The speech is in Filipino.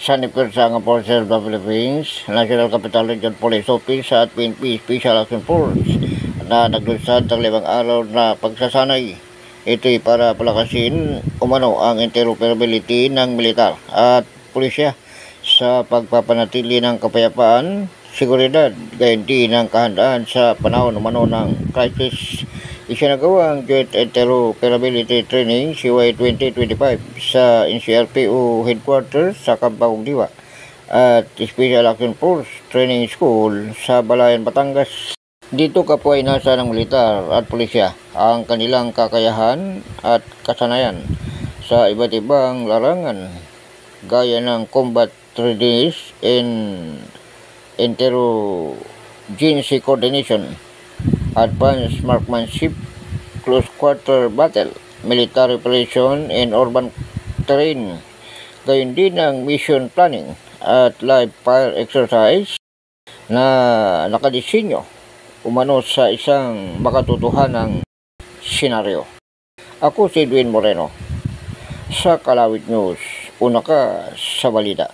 sa Nipersa ng Forces of the Philippines, National Capital Region Police Office at PNP Special Action Force na naglunsad ng 5 araw na pagsasanay. Ito'y para palakasin umano ang interoperability ng militar at pulisya sa pagpapanatili ng kapayapaan, seguridad, gayon din ng kahandaan sa panahon umano ng crisis. Isinagawa ang Joint Interoperability Training CY 2025 sa NCRPO Headquarters sa Campagong Diwa at Special Action Force Training School sa Balayan, Batangas. Dito kapoy nasa ng militar at pulisya ang kanilang kakayahan at kasanayan sa iba't ibang larangan gaya ng combat readiness and interagency coordination, advanced marksmanship, close quarter battle, military operation and urban terrain, gayon din ang mission planning at live fire exercise na nakadisenyo umano sa isang makatotohanang senaryo. Ako si Edwin Moreno sa Kalawit News, una ka sa balita.